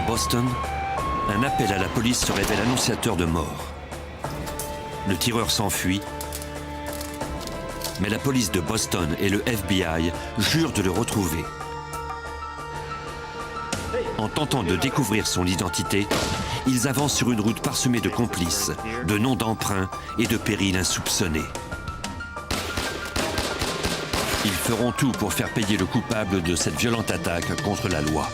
Boston, un appel à la police se révèle annonciateur de mort. Le tireur s'enfuit, mais la police de Boston et le FBI jurent de le retrouver. En tentant de découvrir son identité, ils avancent sur une route parsemée de complices, de noms d'emprunts et de périls insoupçonnés. Ils feront tout pour faire payer le coupable de cette violente attaque contre la loi.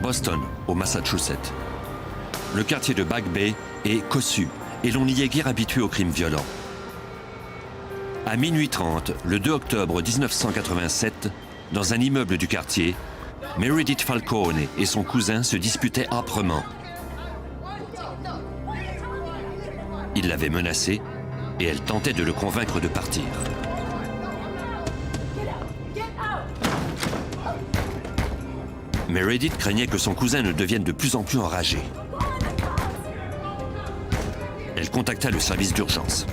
Boston, au Massachusetts. Le quartier de Back Bay est cossu et l'on n'y est guère habitué aux crimes violents. À minuit 30, le 2 octobre 1987, dans un immeuble du quartier, Meredith Falcone et son cousin se disputaient âprement. Il l'avait menacée et elle tentait de le convaincre de partir. Meredith craignait que son cousin ne devienne de plus en plus enragé. Elle contacta le service d'urgence.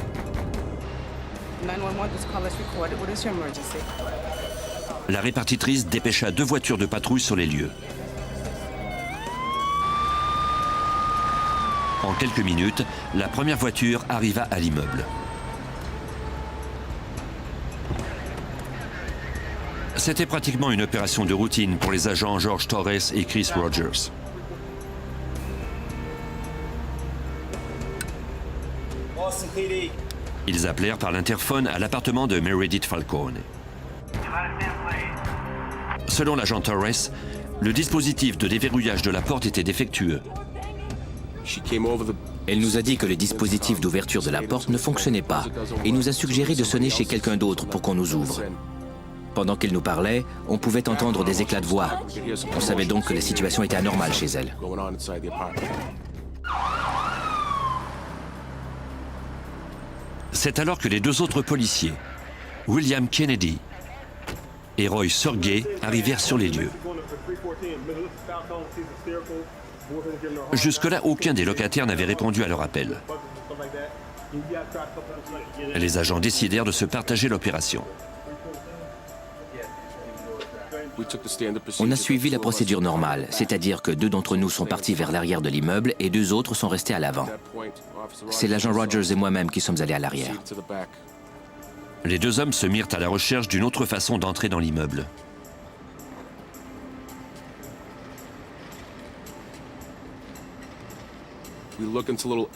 La répartitrice dépêcha 2 voitures de patrouille sur les lieux. En quelques minutes, la première voiture arriva à l'immeuble. C'était pratiquement une opération de routine pour les agents George Torres et Chris Rogers. Ils appelèrent par l'interphone à l'appartement de Meredith Falcone. Selon l'agent Torres, le dispositif de déverrouillage de la porte était défectueux. Elle nous a dit que le dispositif d'ouverture de la porte ne fonctionnait pas et nous a suggéré de sonner chez quelqu'un d'autre pour qu'on nous ouvre. Pendant qu'elle nous parlait, on pouvait entendre des éclats de voix. On savait donc que la situation était anormale chez elle. C'est alors que les 2 autres policiers, William Kennedy et Roy Sergey, arrivèrent sur les lieux. Jusque-là, aucun des locataires n'avait répondu à leur appel. Les agents décidèrent de se partager l'opération. On a suivi la procédure normale, c'est-à-dire que 2 d'entre nous sont partis vers l'arrière de l'immeuble et 2 autres sont restés à l'avant. C'est l'agent Rogers et moi-même qui sommes allés à l'arrière. Les 2 hommes se mirent à la recherche d'une autre façon d'entrer dans l'immeuble.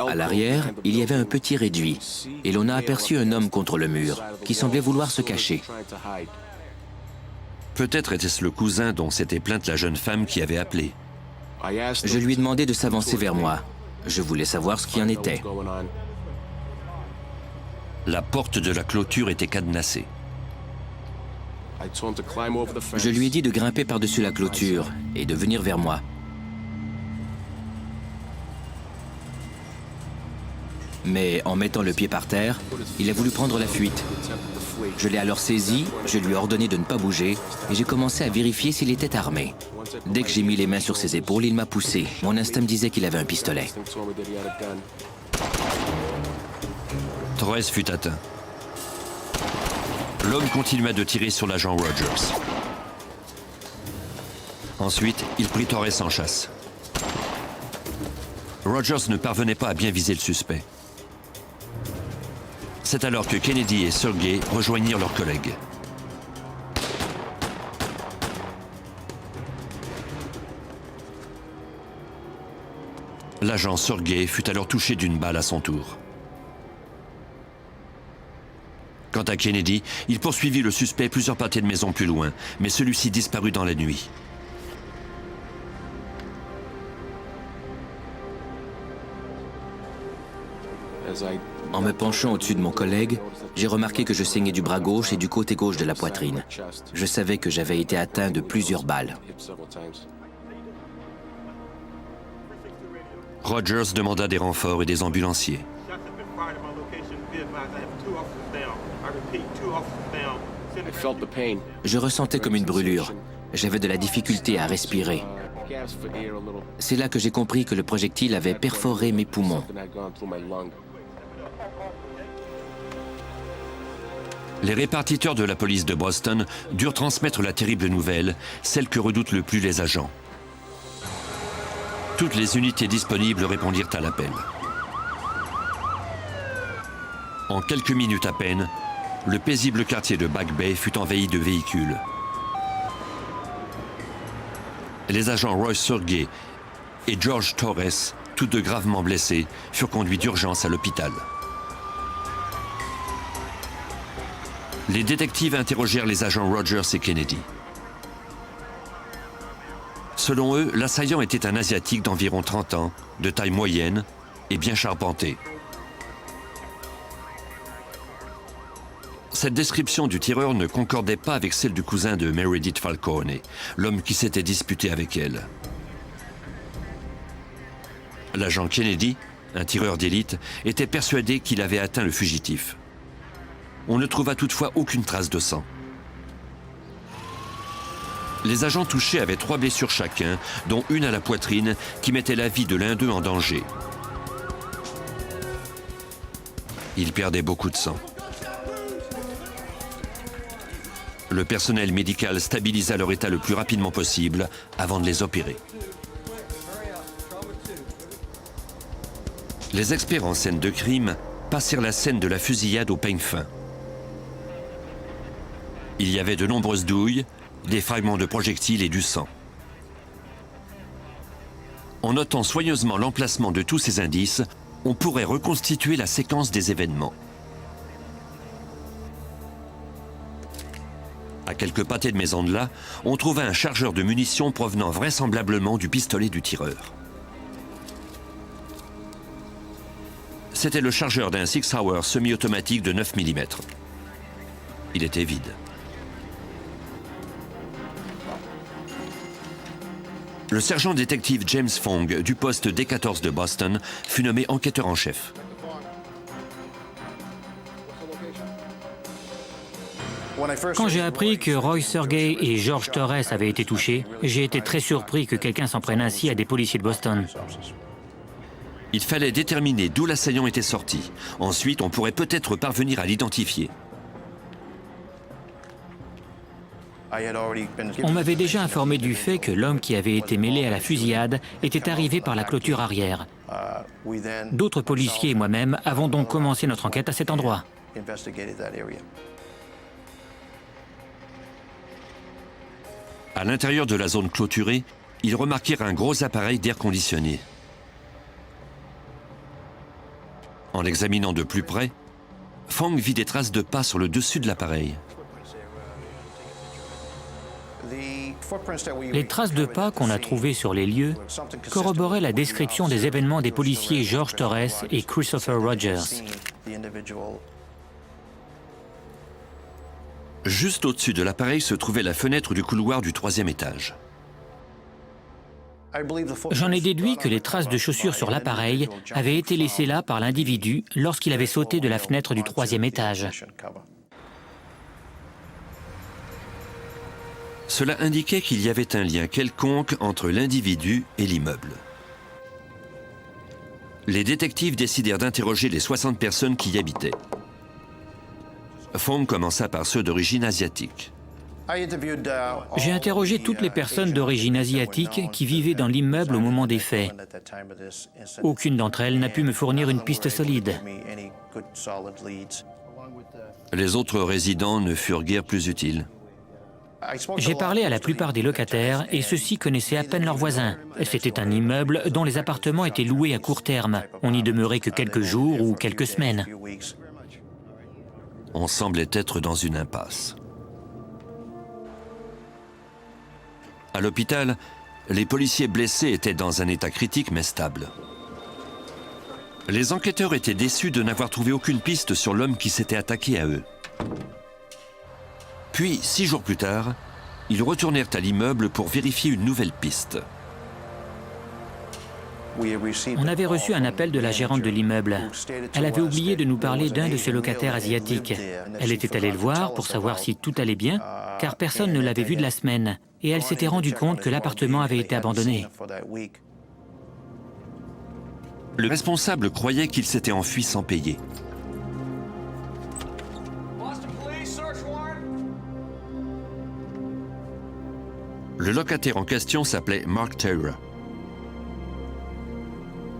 À l'arrière, il y avait un petit réduit et l'on a aperçu un homme contre le mur qui semblait vouloir se cacher. Peut-être était-ce le cousin dont s'était plainte la jeune femme qui avait appelé. Je lui ai demandé de s'avancer vers moi. Je voulais savoir ce qui en était. La porte de la clôture était cadenassée. Je lui ai dit de grimper par-dessus la clôture et de venir vers moi. Mais en mettant le pied par terre, il a voulu prendre la fuite. Je l'ai alors saisi, je lui ai ordonné de ne pas bouger et j'ai commencé à vérifier s'il était armé. Dès que j'ai mis les mains sur ses épaules, il m'a poussé. Mon instinct me disait qu'il avait un pistolet. Torres fut atteint. L'homme continua de tirer sur l'agent Rogers. Ensuite, il prit Torres en chasse. Rogers ne parvenait pas à bien viser le suspect. C'est alors que Kennedy et Sergey rejoignirent leurs collègues. L'agent Sergey fut alors touché d'une balle à son tour. Quant à Kennedy, il poursuivit le suspect plusieurs pâtés de maison plus loin, mais celui-ci disparut dans la nuit. En me penchant au-dessus de mon collègue, j'ai remarqué que je saignais du bras gauche et du côté gauche de la poitrine. Je savais que j'avais été atteint de plusieurs balles. Rogers demanda des renforts et des ambulanciers. Je ressentais comme une brûlure. J'avais de la difficulté à respirer. C'est là que j'ai compris que le projectile avait perforé mes poumons. Les répartiteurs de la police de Boston durent transmettre la terrible nouvelle, celle que redoutent le plus les agents. Toutes les unités disponibles répondirent à l'appel. En quelques minutes à peine, le paisible quartier de Back Bay fut envahi de véhicules. Les agents Roy Sergey et George Torres, tous deux gravement blessés, furent conduits d'urgence à l'hôpital. Les détectives interrogèrent les agents Rogers et Kennedy. Selon eux, l'assaillant était un Asiatique d'environ 30 ans, de taille moyenne et bien charpenté. Cette description du tireur ne concordait pas avec celle du cousin de Meredith Falcone, l'homme qui s'était disputé avec elle. L'agent Kennedy, un tireur d'élite, était persuadé qu'il avait atteint le fugitif. On ne trouva toutefois aucune trace de sang. Les agents touchés avaient 3 blessures chacun, dont une à la poitrine qui mettait la vie de l'un d'eux en danger. Ils perdaient beaucoup de sang. Le personnel médical stabilisa leur état le plus rapidement possible avant de les opérer. Les experts en scène de crime passèrent la scène de la fusillade au peigne fin. Il y avait de nombreuses douilles, des fragments de projectiles et du sang. En notant soigneusement l'emplacement de tous ces indices, on pourrait reconstituer la séquence des événements. À quelques pâtés de maison de là, on trouva un chargeur de munitions provenant vraisemblablement du pistolet du tireur. C'était le chargeur d'un Sig Sauer semi-automatique de 9 mm. Il était vide. Le sergent détective James Fong du poste D14 de Boston fut nommé enquêteur en chef. Quand j'ai appris que Roy Sergey et George Torres avaient été touchés, j'ai été très surpris que quelqu'un s'en prenne ainsi à des policiers de Boston. Il fallait déterminer d'où l'assaillant était sorti. Ensuite, on pourrait peut-être parvenir à l'identifier. On m'avait déjà informé du fait que l'homme qui avait été mêlé à la fusillade était arrivé par la clôture arrière. D'autres policiers et moi-même avons donc commencé notre enquête à cet endroit. À l'intérieur de la zone clôturée, ils remarquèrent un gros appareil d'air conditionné. En l'examinant de plus près, Fong vit des traces de pas sur le dessus de l'appareil. Les traces de pas qu'on a trouvées sur les lieux corroboraient la description des événements des policiers George Torres et Christopher Rogers. Juste au-dessus de l'appareil se trouvait la fenêtre du couloir du 3e étage. J'en ai déduit que les traces de chaussures sur l'appareil avaient été laissées là par l'individu lorsqu'il avait sauté de la fenêtre du 3e étage. Cela indiquait qu'il y avait un lien quelconque entre l'individu et l'immeuble. Les détectives décidèrent d'interroger les 60 personnes qui y habitaient. Fong commença par ceux d'origine asiatique. J'ai interrogé toutes les personnes d'origine asiatique qui vivaient dans l'immeuble au moment des faits. Aucune d'entre elles n'a pu me fournir une piste solide. Les autres résidents ne furent guère plus utiles. J'ai parlé à la plupart des locataires et ceux-ci connaissaient à peine leurs voisins. C'était un immeuble dont les appartements étaient loués à court terme. On n'y demeurait que quelques jours ou quelques semaines. On semblait être dans une impasse. À l'hôpital, les policiers blessés étaient dans un état critique mais stable. Les enquêteurs étaient déçus de n'avoir trouvé aucune piste sur l'homme qui s'était attaqué à eux. Puis, 6 jours plus tard, ils retournèrent à l'immeuble pour vérifier une nouvelle piste. On avait reçu un appel de la gérante de l'immeuble. Elle avait oublié de nous parler d'un de ses locataires asiatiques. Elle était allée le voir pour savoir si tout allait bien, car personne ne l'avait vu de la semaine, et elle s'était rendue compte que l'appartement avait été abandonné. Le responsable croyait qu'il s'était enfui sans payer. Le locataire en question s'appelait Mark Taylor.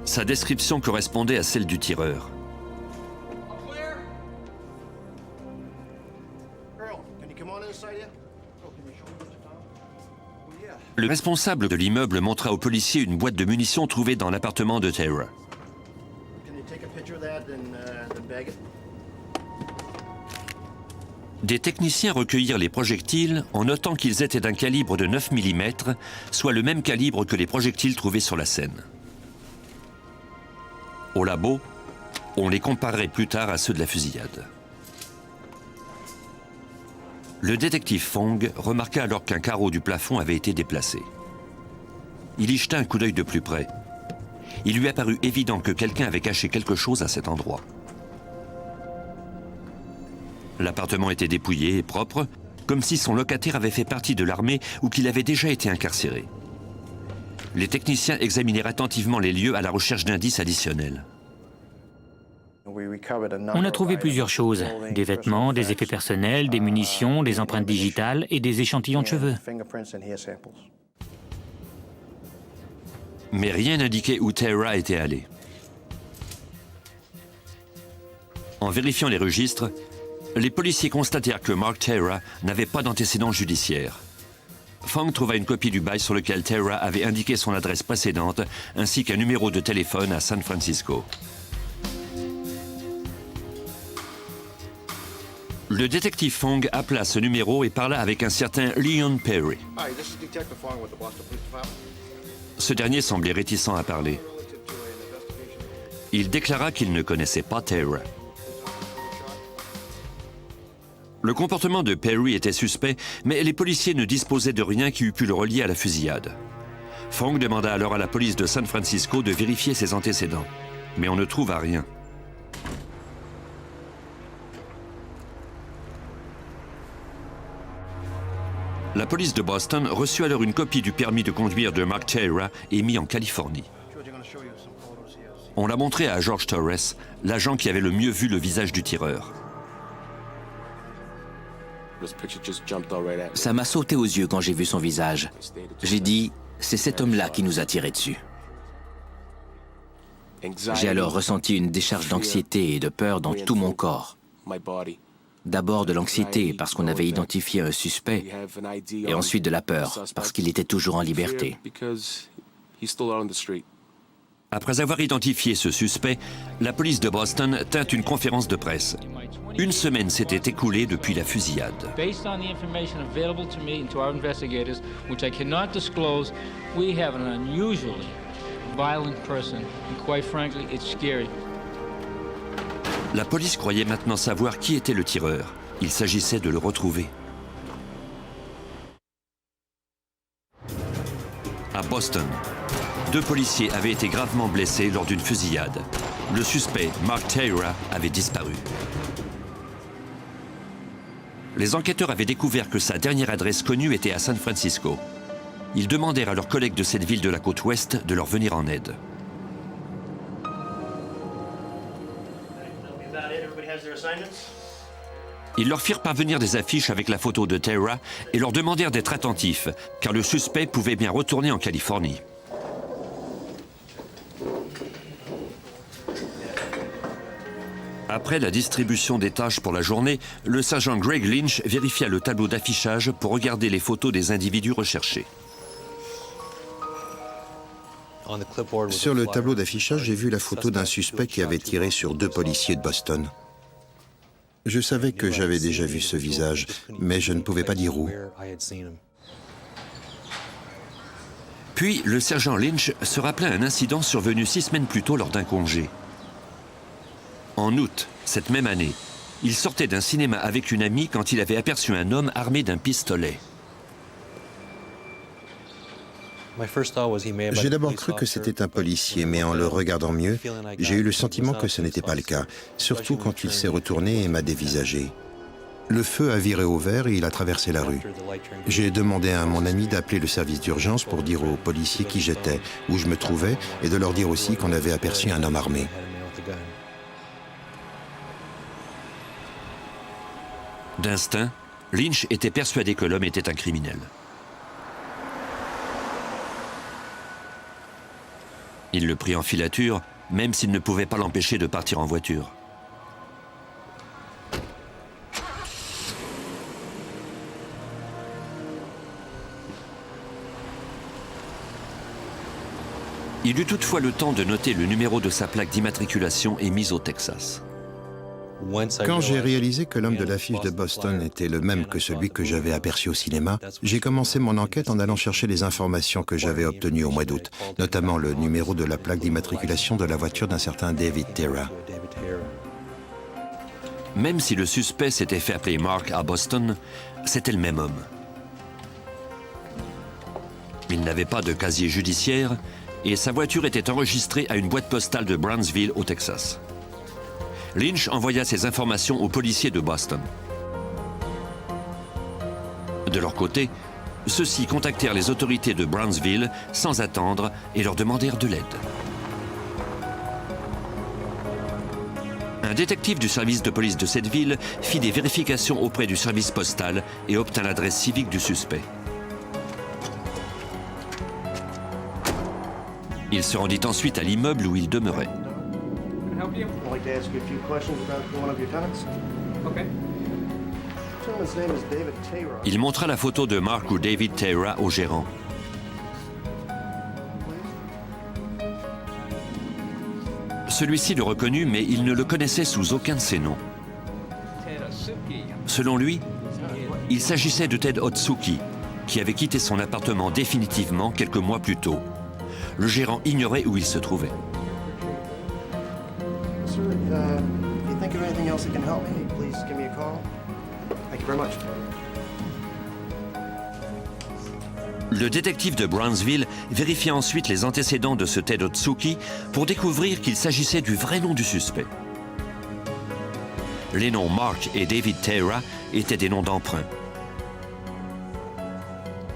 Sa description correspondait à celle du tireur. Le responsable de l'immeuble montra aux policiers une boîte de munitions trouvée dans l'appartement de Taylor. Des techniciens recueillirent les projectiles en notant qu'ils étaient d'un calibre de 9 mm, soit le même calibre que les projectiles trouvés sur la scène. Au labo, on les comparerait plus tard à ceux de la fusillade. Le détective Fong remarqua alors qu'un carreau du plafond avait été déplacé. Il y jeta un coup d'œil de plus près. Il lui apparut évident que quelqu'un avait caché quelque chose à cet endroit. L'appartement était dépouillé et propre, comme si son locataire avait fait partie de l'armée ou qu'il avait déjà été incarcéré. Les techniciens examinèrent attentivement les lieux à la recherche d'indices additionnels. On a trouvé plusieurs choses, des vêtements, des effets personnels, des munitions, des empreintes digitales et des échantillons de cheveux. Mais rien n'indiquait où Taylor était allé. En vérifiant les registres, les policiers constatèrent que Mark Taylor n'avait pas d'antécédents judiciaires. Fong trouva une copie du bail sur lequel Taylor avait indiqué son adresse précédente, ainsi qu'un numéro de téléphone à San Francisco. Le détective Fong appela ce numéro et parla avec un certain Leon Perry. Ce dernier semblait réticent à parler. Il déclara qu'il ne connaissait pas Taylor. Le comportement de Perry était suspect, mais les policiers ne disposaient de rien qui eût pu le relier à la fusillade. Fong demanda alors à la police de San Francisco de vérifier ses antécédents, mais on ne trouva rien. La police de Boston reçut alors une copie du permis de conduire de Mark Taylor émis en Californie. On l'a montré à George Torres, l'agent qui avait le mieux vu le visage du tireur. Ça m'a sauté aux yeux quand j'ai vu son visage. J'ai dit, c'est cet homme-là qui nous a tiré dessus. J'ai alors ressenti une décharge d'anxiété et de peur dans tout mon corps. D'abord de l'anxiété parce qu'on avait identifié un suspect, et ensuite de la peur parce qu'il était toujours en liberté. Après avoir identifié ce suspect, la police de Boston tint une conférence de presse. Une semaine s'était écoulée depuis la fusillade. Based on the information available to me and to our investigators, which I cannot disclose, we have an unusually violent person, and quite frankly, it's scary. La police croyait maintenant savoir qui était le tireur. Il s'agissait de le retrouver. À Boston, 2 policiers avaient été gravement blessés lors d'une fusillade. Le suspect, Mark Taylor, avait disparu. Les enquêteurs avaient découvert que sa dernière adresse connue était à San Francisco. Ils demandèrent à leurs collègues de cette ville de la côte ouest de leur venir en aide. Ils leur firent parvenir des affiches avec la photo de Taylor et leur demandèrent d'être attentifs, car le suspect pouvait bien retourner en Californie. Après la distribution des tâches pour la journée, le sergent Greg Lynch vérifia le tableau d'affichage pour regarder les photos des individus recherchés. Sur le tableau d'affichage, j'ai vu la photo d'un suspect qui avait tiré sur 2 policiers de Boston. Je savais que j'avais déjà vu ce visage, mais je ne pouvais pas dire où. Puis, le sergent Lynch se rappela un incident survenu 6 semaines plus tôt lors d'un congé. En août, cette même année, il sortait d'un cinéma avec une amie quand il avait aperçu un homme armé d'un pistolet. J'ai d'abord cru que c'était un policier, mais en le regardant mieux, j'ai eu le sentiment que ce n'était pas le cas, surtout quand il s'est retourné et m'a dévisagé. Le feu a viré au vert et il a traversé la rue. J'ai demandé à mon ami d'appeler le service d'urgence pour dire aux policiers qui j'étais, où je me trouvais, et de leur dire aussi qu'on avait aperçu un homme armé. D'instinct, Lynch était persuadé que l'homme était un criminel. Il le prit en filature, même s'il ne pouvait pas l'empêcher de partir en voiture. Il eut toutefois le temps de noter le numéro de sa plaque d'immatriculation émise au Texas. Quand j'ai réalisé que l'homme de l'affiche de Boston était le même que celui que j'avais aperçu au cinéma, j'ai commencé mon enquête en allant chercher les informations que j'avais obtenues au mois d'août, notamment le numéro de la plaque d'immatriculation de la voiture d'un certain David Terra. Même si le suspect s'était fait appeler Mark à Boston, c'était le même homme. Il n'avait pas de casier judiciaire et sa voiture était enregistrée à une boîte postale de Brownsville au Texas. Lynch envoya ces informations aux policiers de Boston. De leur côté, ceux-ci contactèrent les autorités de Brownsville sans attendre et leur demandèrent de l'aide. Un détective du service de police de cette ville fit des vérifications auprès du service postal et obtint l'adresse civique du suspect. Il se rendit ensuite à l'immeuble où il demeurait. Il montra la photo de Mark ou David Terra au gérant. Celui-ci le reconnut, mais il ne le connaissait sous aucun de ses noms. Selon lui, il s'agissait de Ted Otsuki, qui avait quitté son appartement définitivement quelques mois plus tôt. Le gérant ignorait où il se trouvait. Le détective de Brownsville vérifia ensuite les antécédents de ce Ted Otsuki pour découvrir qu'il s'agissait du vrai nom du suspect. Les noms Mark et David Terra étaient des noms d'emprunt.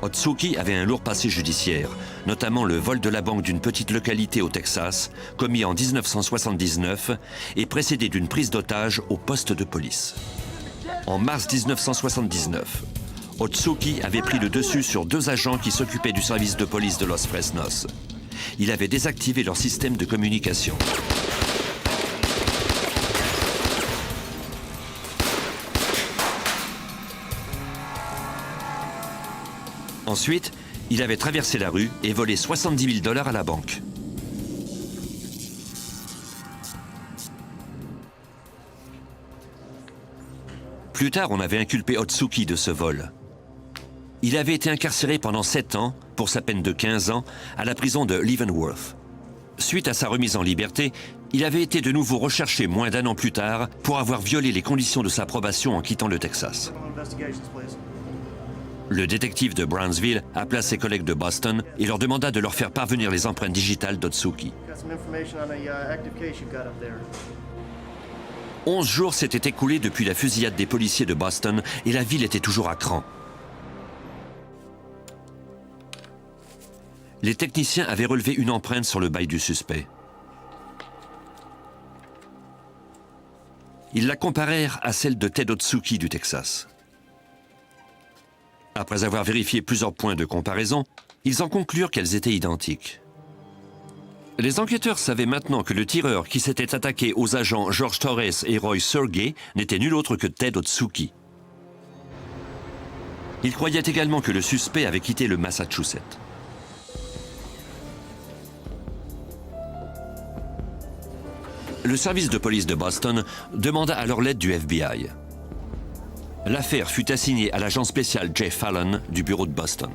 Otsuki avait un lourd passé judiciaire, notamment le vol de la banque d'une petite localité au Texas, commis en 1979 et précédé d'une prise d'otage au poste de police. En mars 1979, Otsuki avait pris le dessus sur 2 agents qui s'occupaient du service de police de Los Fresnos. Il avait désactivé leur système de communication. Ensuite, il avait traversé la rue et volé $70 000 à la banque. Plus tard, on avait inculpé Otsuki de ce vol. Il avait été incarcéré pendant 7 ans, pour sa peine de 15 ans, à la prison de Leavenworth. Suite à sa remise en liberté, il avait été de nouveau recherché moins d'1 an plus tard pour avoir violé les conditions de sa probation en quittant le Texas. Le détective de Brownsville appela ses collègues de Boston et leur demanda de leur faire parvenir les empreintes digitales d'Otsuki. 11 jours s'étaient écoulés depuis la fusillade des policiers de Boston et la ville était toujours à cran. Les techniciens avaient relevé une empreinte sur le bail du suspect. Ils la comparèrent à celle de Ted Otsuki du Texas. Après avoir vérifié plusieurs points de comparaison, ils en conclurent qu'elles étaient identiques. Les enquêteurs savaient maintenant que le tireur qui s'était attaqué aux agents George Torres et Roy Sergey n'était nul autre que Ted Otsuki. Ils croyaient également que le suspect avait quitté le Massachusetts. Le service de police de Boston demanda alors l'aide du FBI. L'affaire fut assignée à l'agent spécial Jay Fallon du bureau de Boston.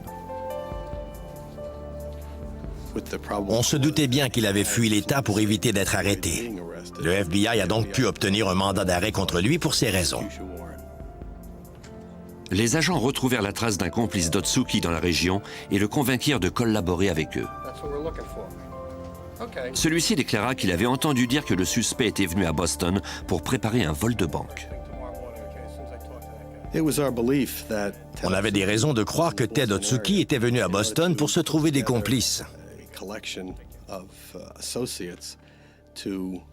On se doutait bien qu'il avait fui l'État pour éviter d'être arrêté. Le FBI a donc pu obtenir un mandat d'arrêt contre lui pour ces raisons. Les agents retrouvèrent la trace d'un complice d'Otsuki dans la région et le convainquirent de collaborer avec eux. Celui-ci déclara qu'il avait entendu dire que le suspect était venu à Boston pour préparer un vol de banque. On avait des raisons de croire que Ted Otsuki était venu à Boston pour se trouver des complices.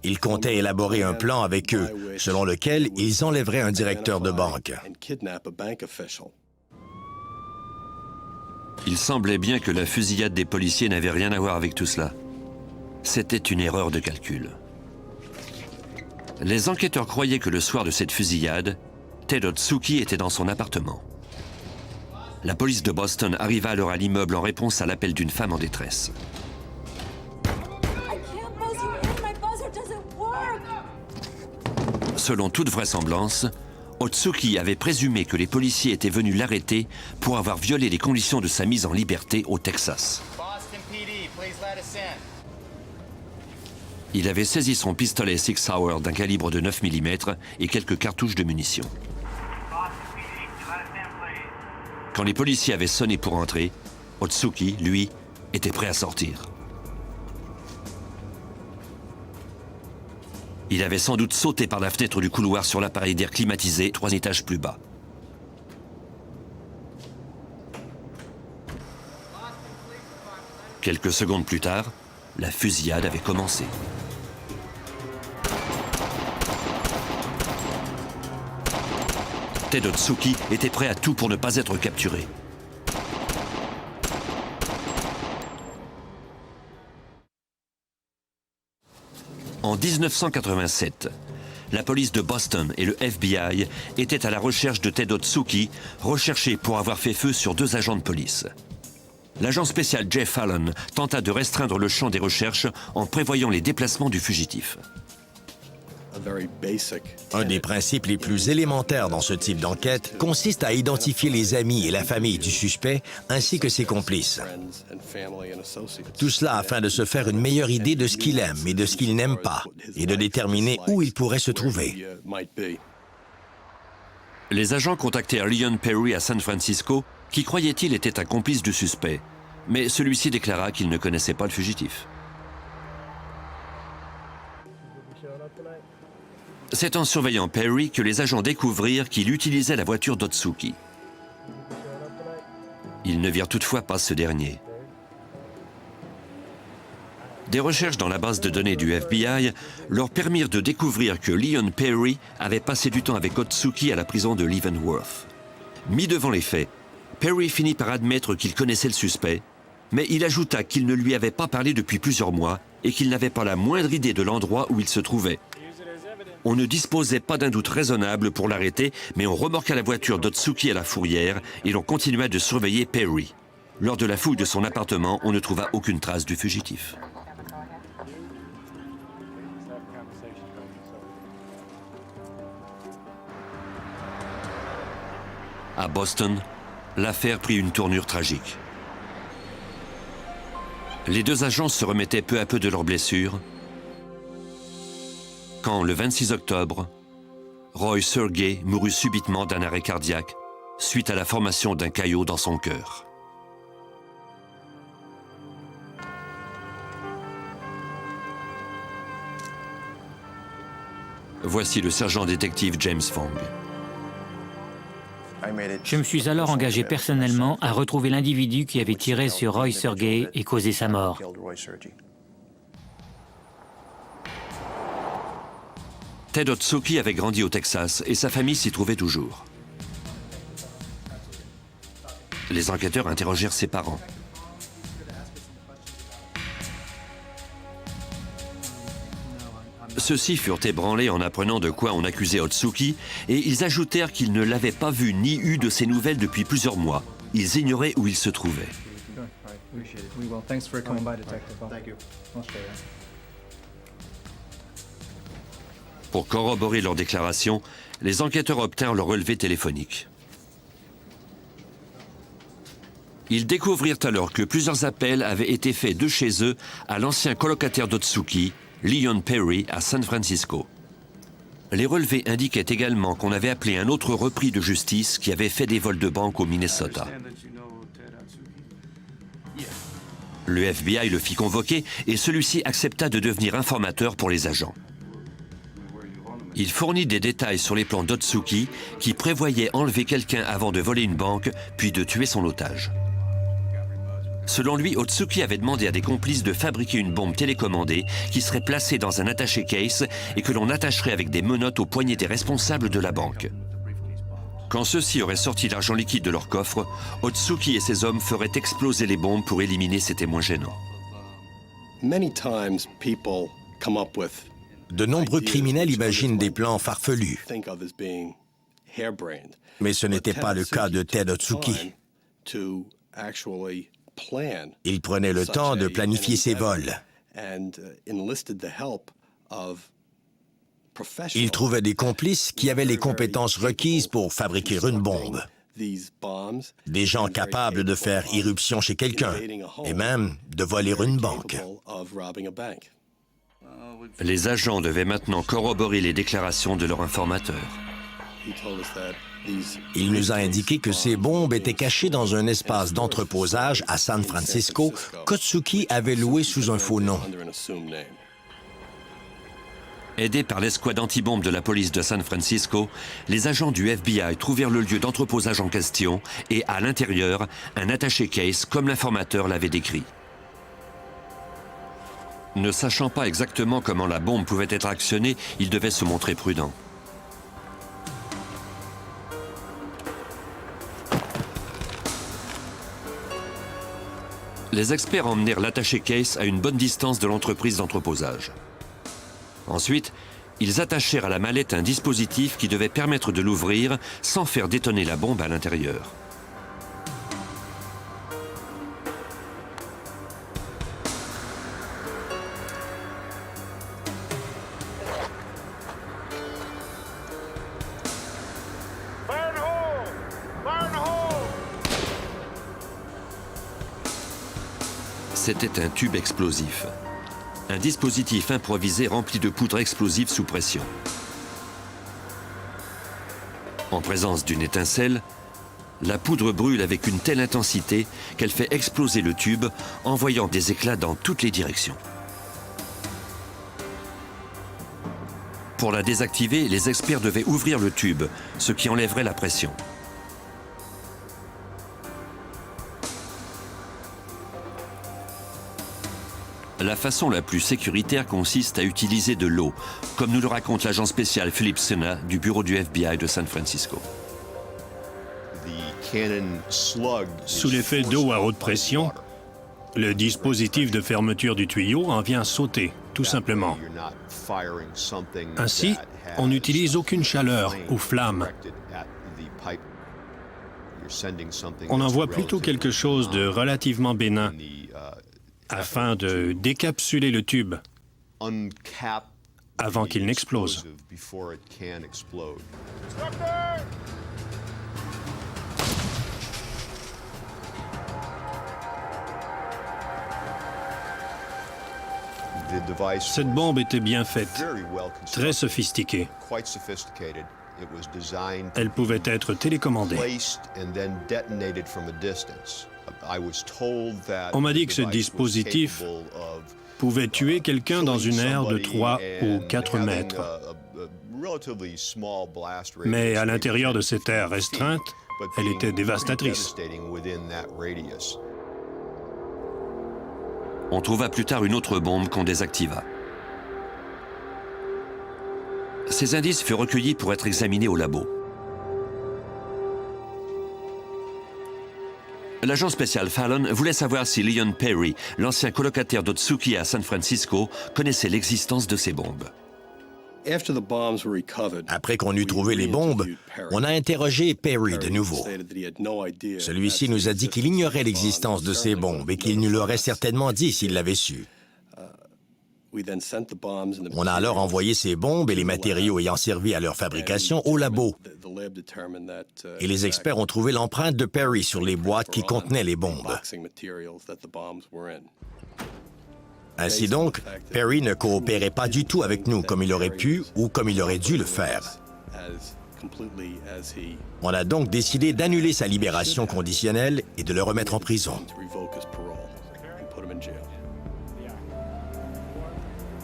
Il comptait élaborer un plan avec eux, selon lequel ils enlèveraient un directeur de banque. Il semblait bien que la fusillade des policiers n'avait rien à voir avec tout cela. C'était une erreur de calcul. Les enquêteurs croyaient que le soir de cette fusillade, Ted Otsuki était dans son appartement. La police de Boston arriva alors à l'immeuble en réponse à l'appel d'une femme en détresse. Selon toute vraisemblance, Otsuki avait présumé que les policiers étaient venus l'arrêter pour avoir violé les conditions de sa mise en liberté au Texas. Il avait saisi son pistolet Sig Sauer d'un calibre de 9 mm et quelques cartouches de munitions. Quand les policiers avaient sonné pour entrer, Otsuki, lui, était prêt à sortir. Il avait sans doute sauté par la fenêtre du couloir sur l'appareil d'air climatisé 3 étages plus bas. Quelques secondes plus tard, la fusillade avait commencé. Ted Otsuki était prêt à tout pour ne pas être capturé. En 1987, la police de Boston et le FBI étaient à la recherche de Ted Otsuki, recherché pour avoir fait feu sur 2 agents de police. L'agent spécial Jeff Allen tenta de restreindre le champ des recherches en prévoyant les déplacements du fugitif. Un des principes les plus élémentaires dans ce type d'enquête consiste à identifier les amis et la famille du suspect ainsi que ses complices. Tout cela afin de se faire une meilleure idée de ce qu'il aime et de ce qu'il n'aime pas et de déterminer où il pourrait se trouver. Les agents contactèrent Leon Perry à San Francisco, qui croyait-il était un complice du suspect, mais celui-ci déclara qu'il ne connaissait pas le fugitif. C'est en surveillant Perry que les agents découvrirent qu'il utilisait la voiture d'Otsuki. Ils ne virent toutefois pas ce dernier. Des recherches dans la base de données du FBI leur permirent de découvrir que Leon Perry avait passé du temps avec Otsuki à la prison de Leavenworth. Mis devant les faits, Perry finit par admettre qu'il connaissait le suspect, mais il ajouta qu'il ne lui avait pas parlé depuis plusieurs mois et qu'il n'avait pas la moindre idée de l'endroit où il se trouvait. On ne disposait pas d'un doute raisonnable pour l'arrêter, mais on remorqua la voiture d'Otsuki à la fourrière et l'on continua de surveiller Perry. Lors de la fouille de son appartement, on ne trouva aucune trace du fugitif. À Boston, l'affaire prit une tournure tragique. Les 2 agents se remettaient peu à peu de leurs blessures quand, le 26 octobre, Roy Sergey mourut subitement d'un arrêt cardiaque suite à la formation d'un caillot dans son cœur. Voici le sergent détective James Fong. Je me suis alors engagé personnellement à retrouver l'individu qui avait tiré sur Roy Sergey et causé sa mort. Ted Otsuki avait grandi au Texas et sa famille s'y trouvait toujours. Les enquêteurs interrogèrent ses parents. Ceux-ci furent ébranlés en apprenant de quoi on accusait Otsuki et ils ajoutèrent qu'ils ne l'avaient pas vu ni eu de ses nouvelles depuis plusieurs mois. Ils ignoraient où il se trouvait. Pour corroborer leur déclaration, les enquêteurs obtinrent leur relevé téléphonique. Ils découvrirent alors que plusieurs appels avaient été faits de chez eux à l'ancien colocataire d'Otsuki, Leon Perry, à San Francisco. Les relevés indiquaient également qu'on avait appelé un autre repris de justice qui avait fait des vols de banque au Minnesota. Le FBI le fit convoquer et celui-ci accepta de devenir informateur pour les agents. Il fournit des détails sur les plans d'Otsuki qui prévoyaient enlever quelqu'un avant de voler une banque puis de tuer son otage. Selon lui, Otsuki avait demandé à des complices de fabriquer une bombe télécommandée qui serait placée dans un attaché-case et que l'on attacherait avec des menottes aux poignets des responsables de la banque. Quand ceux-ci auraient sorti l'argent liquide de leur coffre, Otsuki et ses hommes feraient exploser les bombes pour éliminer ces témoins gênants. De nombreux criminels imaginent des plans farfelus. Mais ce n'était pas le cas de Ted Otsuki. Il prenait le temps de planifier ses vols. Il trouvait des complices qui avaient les compétences requises pour fabriquer une bombe. Des gens capables de faire irruption chez quelqu'un et même de voler une banque. Les agents devaient maintenant corroborer les déclarations de leur informateur. Il nous a indiqué que ces bombes étaient cachées dans un espace d'entreposage à San Francisco qu'Otsuki avait loué sous un faux nom. Aidés par l'escouade anti-bombe de la police de San Francisco, les agents du FBI trouvèrent le lieu d'entreposage en question et, à l'intérieur, un attaché-case comme l'informateur l'avait décrit. Ne sachant pas exactement comment la bombe pouvait être actionnée, ils devaient se montrer prudents. Les experts emmenèrent l'attaché-case à une bonne distance de l'entreprise d'entreposage. Ensuite, ils attachèrent à la mallette un dispositif qui devait permettre de l'ouvrir sans faire détonner la bombe à l'intérieur. C'était un tube explosif. Un dispositif improvisé rempli de poudre explosive sous pression. En présence d'une étincelle, la poudre brûle avec une telle intensité qu'elle fait exploser le tube, envoyant des éclats dans toutes les directions. Pour la désactiver, les experts devaient ouvrir le tube, ce qui enlèverait la pression. La façon la plus sécuritaire consiste à utiliser de l'eau, comme nous le raconte l'agent spécial Philip Sena du bureau du FBI de San Francisco. Sous l'effet d'eau à haute pression, le dispositif de fermeture du tuyau en vient sauter, tout simplement. Ainsi, on n'utilise aucune chaleur ou flamme. On envoie plutôt quelque chose de relativement bénin, afin de décapsuler le tube avant qu'il n'explose. Cette bombe était bien faite, très sophistiquée. Elle pouvait être télécommandée. On m'a dit que ce dispositif pouvait tuer quelqu'un dans une aire de 3 ou 4 mètres. Mais à l'intérieur de cette aire restreinte, elle était dévastatrice. On trouva plus tard une autre bombe qu'on désactiva. Ces indices furent recueillis pour être examinés au labo. L'agent spécial Fallon voulait savoir si Leon Perry, l'ancien colocataire d'Otsuki à San Francisco, connaissait l'existence de ces bombes. Après qu'on eut trouvé les bombes, on a interrogé Perry de nouveau. Celui-ci nous a dit qu'il ignorait l'existence de ces bombes et qu'il nous l'aurait certainement dit s'il l'avait su. On a alors envoyé ces bombes et les matériaux ayant servi à leur fabrication au labo. Et les experts ont trouvé l'empreinte de Perry sur les boîtes qui contenaient les bombes. Ainsi donc, Perry ne coopérait pas du tout avec nous comme il aurait pu ou comme il aurait dû le faire. On a donc décidé d'annuler sa libération conditionnelle et de le remettre en prison.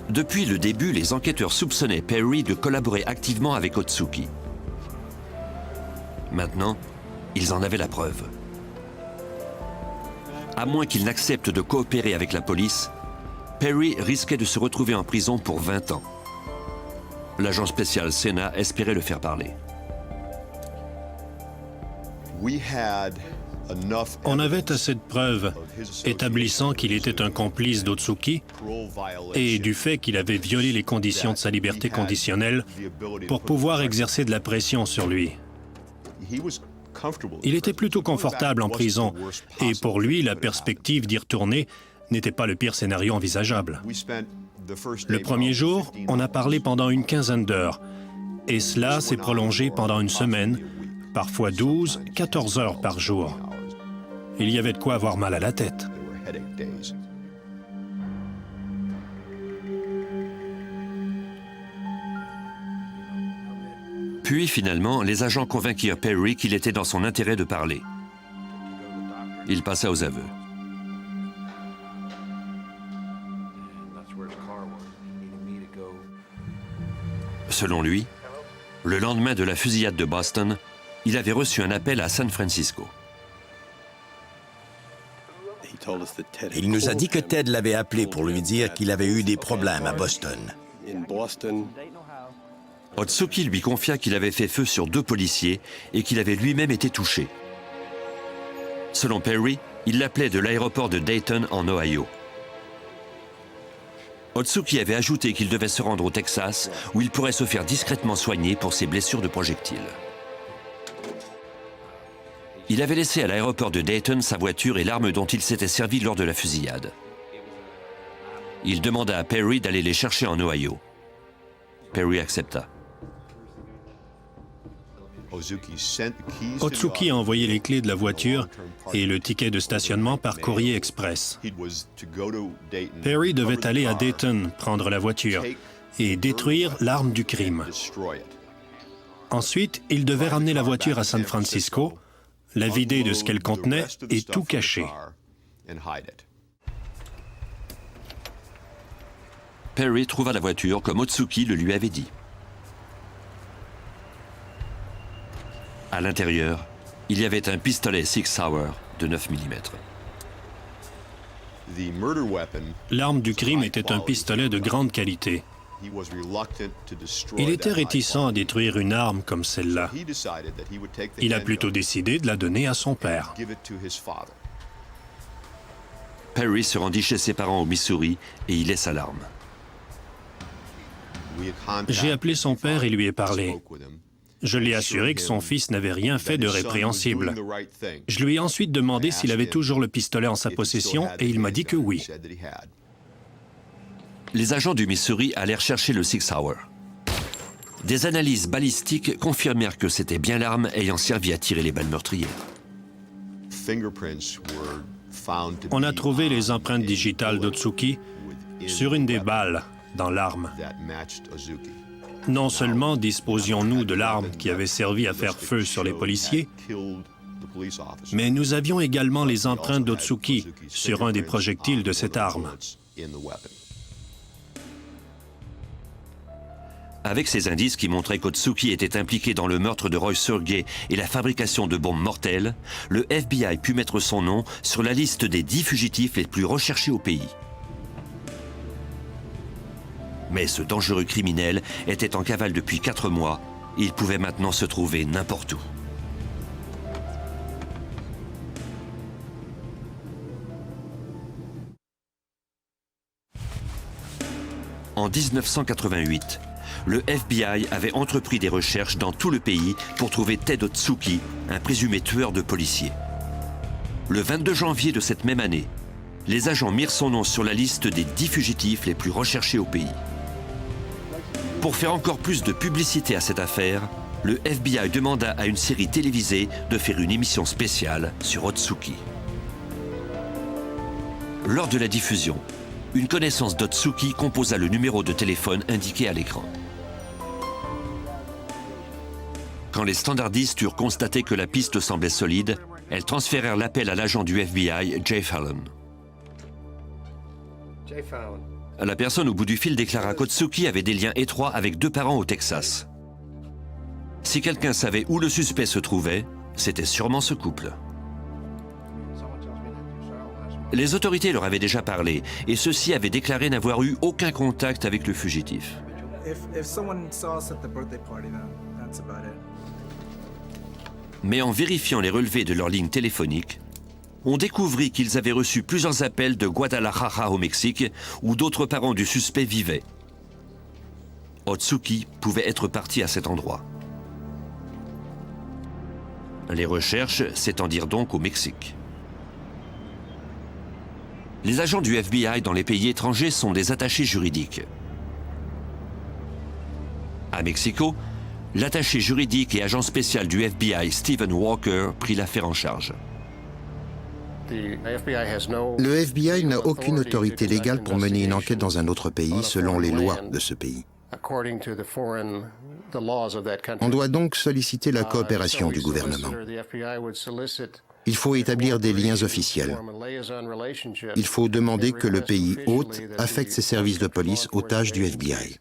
Depuis le début, les enquêteurs soupçonnaient Perry de collaborer activement avec Otsuki. Maintenant, ils en avaient la preuve. À moins qu'il n'accepte de coopérer avec la police, Perry risquait de se retrouver en prison pour 20 ans. L'agent spécial Sena espérait le faire parler. On avait assez de preuves établissant qu'il était un complice d'Otsuki et du fait qu'il avait violé les conditions de sa liberté conditionnelle pour pouvoir exercer de la pression sur lui. Il était plutôt confortable en prison et pour lui, la perspective d'y retourner n'était pas le pire scénario envisageable. Le premier jour, on a parlé pendant une quinzaine d'heures et cela s'est prolongé pendant une semaine, parfois 12, 14 heures par jour. Il y avait de quoi avoir mal à la tête. Puis finalement, les agents convainquirent Perry qu'il était dans son intérêt de parler. Il passa aux aveux. Selon lui, le lendemain de la fusillade de Boston, il avait reçu un appel à San Francisco. Il nous a dit que Ted l'avait appelé pour lui dire qu'il avait eu des problèmes à Boston. Otsuki lui confia qu'il avait fait feu sur 2 policiers et qu'il avait lui-même été touché. Selon Perry, il l'appelait de l'aéroport de Dayton en Ohio. Otsuki avait ajouté qu'il devait se rendre au Texas où il pourrait se faire discrètement soigner pour ses blessures de projectiles. Il avait laissé à l'aéroport de Dayton sa voiture et l'arme dont il s'était servi lors de la fusillade. Il demanda à Perry d'aller les chercher en Ohio. Perry accepta. Otsuki a envoyé les clés de la voiture et le ticket de stationnement par courrier express. Perry devait aller à Dayton prendre la voiture et détruire l'arme du crime. Ensuite, il devait ramener la voiture à San Francisco, la vider de ce qu'elle contenait et tout cacher. Perry trouva la voiture comme Otsuki le lui avait dit. À l'intérieur, il y avait un pistolet Sig Sauer de 9 mm. L'arme du crime était un pistolet de grande qualité. Il était réticent à détruire une arme comme celle-là. Il a plutôt décidé de la donner à son père. Perry se rendit chez ses parents au Missouri et y laissa l'arme. J'ai appelé son père et lui ai parlé. Je lui ai assuré que son fils n'avait rien fait de répréhensible. Je lui ai ensuite demandé s'il avait toujours le pistolet en sa possession et il m'a dit que oui. Les agents du Missouri allèrent chercher le Sig Sauer. Des analyses balistiques confirmèrent que c'était bien l'arme ayant servi à tirer les balles meurtrières. On a trouvé les empreintes digitales d'Otsuki sur une des balles dans l'arme. Non seulement disposions-nous de l'arme qui avait servi à faire feu sur les policiers, mais nous avions également les empreintes d'Otsuki sur un des projectiles de cette arme. Avec ces indices qui montraient qu'Otsuki était impliqué dans le meurtre de Roy Sergey et la fabrication de bombes mortelles, le FBI put mettre son nom sur la liste des 10 fugitifs les plus recherchés au pays. Mais ce dangereux criminel était en cavale depuis 4 mois et il pouvait maintenant se trouver n'importe où. En 1988, le FBI avait entrepris des recherches dans tout le pays pour trouver Ted Otsuki, un présumé tueur de policiers. Le 22 janvier de cette même année, les agents mirent son nom sur la liste des 10 fugitifs les plus recherchés au pays. Pour faire encore plus de publicité à cette affaire, le FBI demanda à une série télévisée de faire une émission spéciale sur Otsuki. Lors de la diffusion, une connaissance d'Otsuki composa le numéro de téléphone indiqué à l'écran. Quand les standardistes eurent constaté que la piste semblait solide, elles transférèrent l'appel à l'agent du FBI, Jay Fallon. La personne au bout du fil déclara qu'Otsuki avait des liens étroits avec 2 parents au Texas. Si quelqu'un savait où le suspect se trouvait, c'était sûrement ce couple. Les autorités leur avaient déjà parlé et ceux-ci avaient déclaré n'avoir eu aucun contact avec le fugitif. Mais en vérifiant les relevés de leur ligne téléphonique, on découvrit qu'ils avaient reçu plusieurs appels de Guadalajara au Mexique où d'autres parents du suspect vivaient. Otsuki pouvait être parti à cet endroit. Les recherches s'étendirent donc au Mexique. Les agents du FBI dans les pays étrangers sont des attachés juridiques. À Mexico, l'attaché juridique et agent spécial du FBI, Stephen Walker, prit l'affaire en charge. Le FBI n'a aucune autorité légale pour mener une enquête dans un autre pays selon les lois de ce pays. On doit donc solliciter la coopération du gouvernement. Il faut établir des liens officiels. Il faut demander que le pays hôte affecte ses services de police aux tâches du FBI.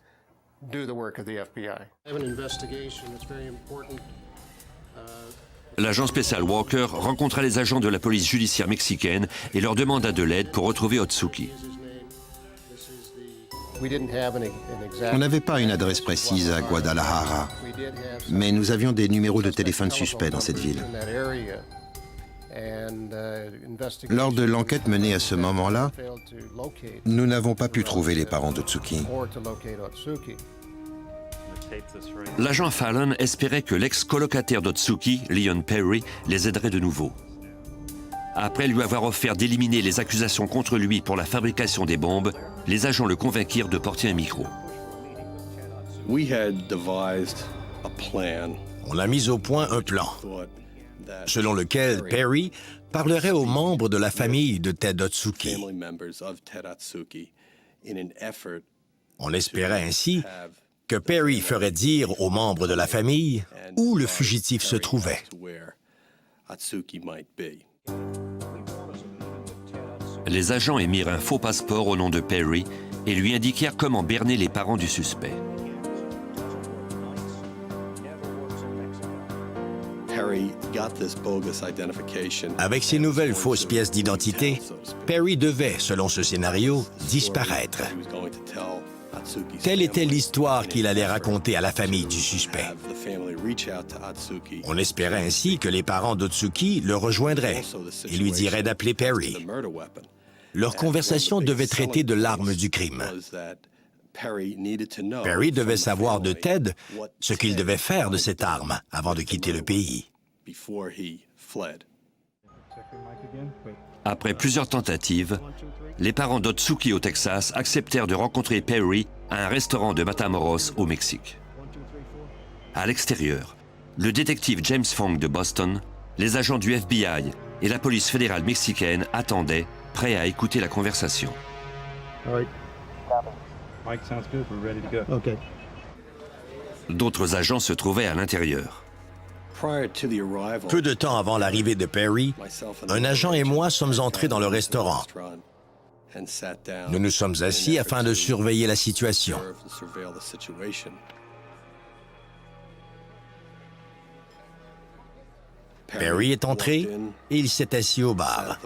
L'agent spécial Walker rencontra les agents de la police judiciaire mexicaine et leur demanda de l'aide pour retrouver Otsuki. On n'avait pas une adresse précise à Guadalajara, mais nous avions des numéros de téléphone suspects dans cette ville. Lors de l'enquête menée à ce moment-là, nous n'avons pas pu trouver les parents d'Otsuki. L'agent Fallon espérait que l'ex-colocataire d'Otsuki, Leon Perry, les aiderait de nouveau. Après lui avoir offert d'éliminer les accusations contre lui pour la fabrication des bombes, les agents le convainquirent de porter un micro. On a mis au point un plan, selon lequel Perry parlerait aux membres de la famille de Ted Otsuki. On espérait ainsi que Perry ferait dire aux membres de la famille où le fugitif se trouvait. Les agents émirent un faux passeport au nom de Perry et lui indiquèrent comment berner les parents du suspect. Avec ces nouvelles fausses pièces d'identité, Perry devait, selon ce scénario, disparaître. Telle était l'histoire qu'il allait raconter à la famille du suspect. On espérait ainsi que les parents d'Otsuki le rejoindraient et lui diraient d'appeler Perry. Leur conversation devait traiter de l'arme du crime. Perry devait savoir de Ted ce qu'il devait faire de cette arme avant de quitter le pays. Après plusieurs tentatives, les parents d'Otsuki au Texas acceptèrent de rencontrer Perry à un restaurant de Matamoros au Mexique. À l'extérieur, le détective James Fong de Boston, les agents du FBI et la police fédérale mexicaine attendaient, prêts à écouter la conversation. D'autres agents se trouvaient à l'intérieur. Peu de temps avant l'arrivée de Perry, un agent et moi sommes entrés dans le restaurant. Nous nous sommes assis afin de surveiller la situation. Perry est entré et il s'est assis au bar.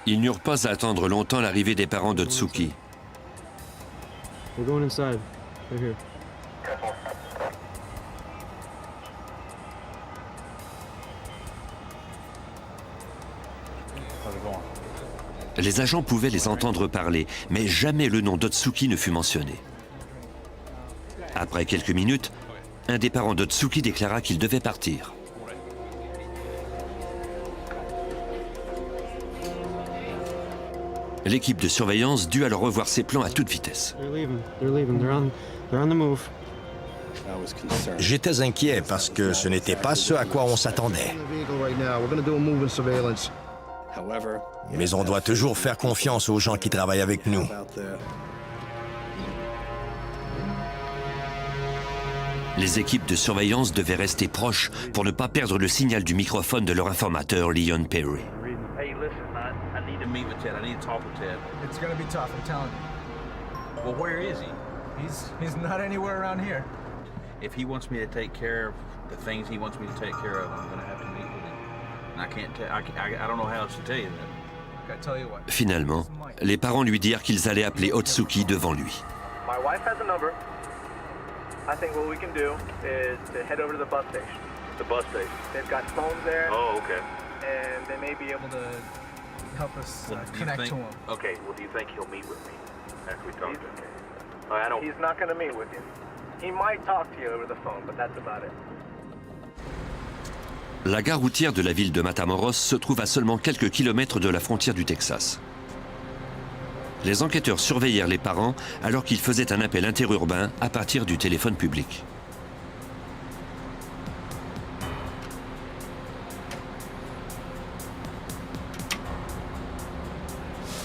Ils n'eurent pas à attendre longtemps l'arrivée des parents d'Otsuki. Les agents pouvaient les entendre parler, mais jamais le nom d'Otsuki ne fut mentionné. Après quelques minutes, un des parents d'Otsuki déclara qu'il devait partir. L'équipe de surveillance dut alors revoir ses plans à toute vitesse. J'étais inquiet parce que ce n'était pas ce à quoi on s'attendait. Mais on doit toujours faire confiance aux gens qui travaillent avec nous. Les équipes de surveillance devaient rester proches pour ne pas perdre le signal du microphone de leur informateur Leon Perry. Hey, listen, I need to meet with Ted. I need to talk with Ted. It's gonna be tough, I'm telling you. Well, where is he? He's not anywhere around here. If he wants me to take care of the things he wants me to take care of, I'm gonna have to meet with him. And I can't tell. I don't know how else to tell you that. I tell you what. Finalement, les parents lui dirent qu'ils allaient appeler Otsuki devant lui. My wife has a number. I think what we can do is to head over to the bus station. The bus station. They've got phones there. Oh, okay. And they may be able to Help us Well, do you connect think- to him. Okay. Well, do you think he'll meet with me after we talk to him? He's- I don't. He's not going to meet with you. He might talk to you over the phone, but that's about it. La gare routière de la ville de Matamoros se trouve à seulement quelques kilomètres de la frontière du Texas. Les enquêteurs surveillèrent les parents alors qu'ils faisaient un appel interurbain à partir du téléphone public.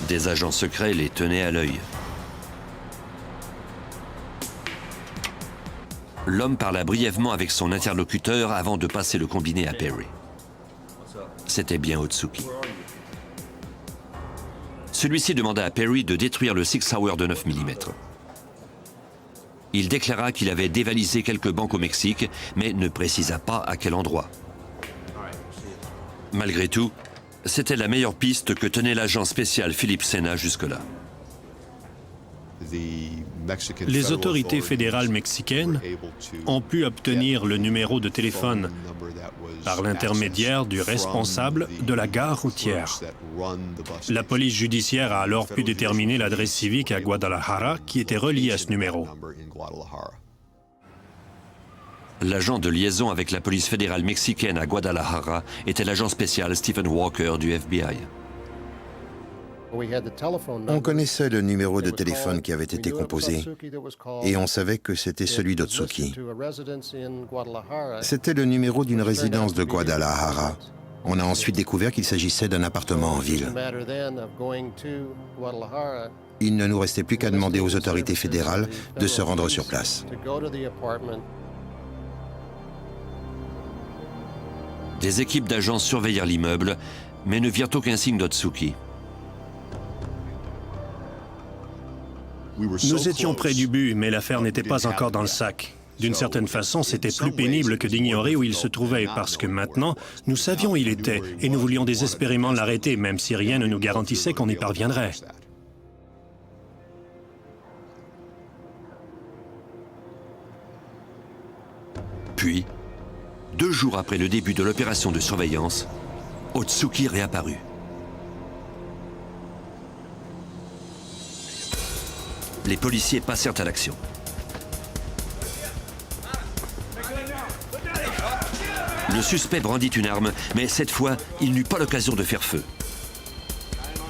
Des agents secrets les tenaient à l'œil. L'homme parla brièvement avec son interlocuteur avant de passer le combiné à Perry. C'était bien Otsuki. Celui-ci demanda à Perry de détruire le Sig Sauer de 9 mm. Il déclara qu'il avait dévalisé quelques banques au Mexique, mais ne précisa pas à quel endroit. Malgré tout, c'était la meilleure piste que tenait l'agent spécial Philip Sena jusque-là. Les autorités fédérales mexicaines ont pu obtenir le numéro de téléphone par l'intermédiaire du responsable de la gare routière. La police judiciaire a alors pu déterminer l'adresse civique à Guadalajara qui était reliée à ce numéro. L'agent de liaison avec la police fédérale mexicaine à Guadalajara était l'agent spécial Stephen Walker du FBI. On connaissait le numéro de téléphone qui avait été composé et on savait que c'était celui d'Otsuki. C'était le numéro d'une résidence de Guadalajara. On a ensuite découvert qu'il s'agissait d'un appartement en ville. Il ne nous restait plus qu'à demander aux autorités fédérales de se rendre sur place. Des équipes d'agents surveillèrent l'immeuble, mais ne virent aucun signe d'Otsuki. Nous étions près du but, mais l'affaire n'était pas encore dans le sac. D'une certaine façon, c'était plus pénible que d'ignorer où il se trouvait, parce que maintenant, nous savions où il était, et nous voulions désespérément l'arrêter, même si rien ne nous garantissait qu'on y parviendrait. Puis, 2 jours après le début de l'opération de surveillance, Otsuki réapparut. Les policiers passèrent à l'action. Le suspect brandit une arme, mais cette fois, il n'eut pas l'occasion de faire feu.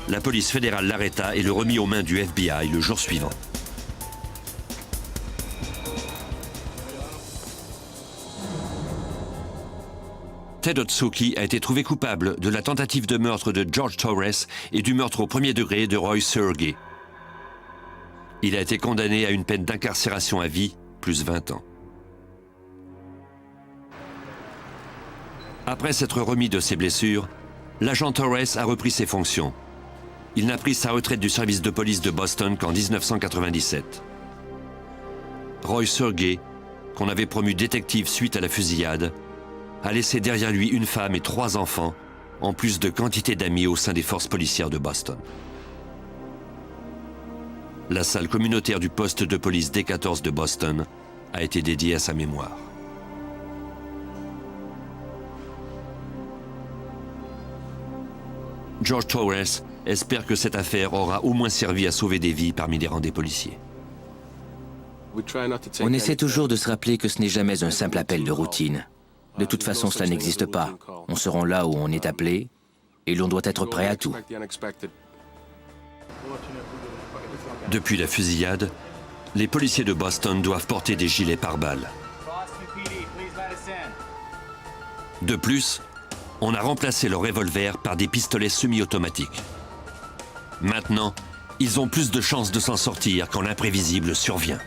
La police fédérale l'arrêta et le remit aux mains du FBI le jour suivant. Ted Otsuki a été trouvé coupable de la tentative de meurtre de George Torres et du meurtre au premier degré de Roy Sergey. Il a été condamné à une peine d'incarcération à vie, plus 20 ans. Après s'être remis de ses blessures, l'agent Torres a repris ses fonctions. Il n'a pris sa retraite du service de police de Boston qu'en 1997. Roy Sergey, qu'on avait promu détective suite à la fusillade, a laissé derrière lui une femme et 3 enfants, en plus de quantité d'amis au sein des forces policières de Boston. La salle communautaire du poste de police D14 de Boston a été dédiée à sa mémoire. George Torres espère que cette affaire aura au moins servi à sauver des vies parmi les rangs des policiers. On essaie toujours de se rappeler que ce n'est jamais un simple appel de routine. De toute façon, cela n'existe pas. On se rend là où on est appelé et l'on doit être prêt à tout. Depuis la fusillade, les policiers de Boston doivent porter des gilets pare-balles. De plus, on a remplacé leurs revolvers par des pistolets semi-automatiques. Maintenant, ils ont plus de chances de s'en sortir quand l'imprévisible survient.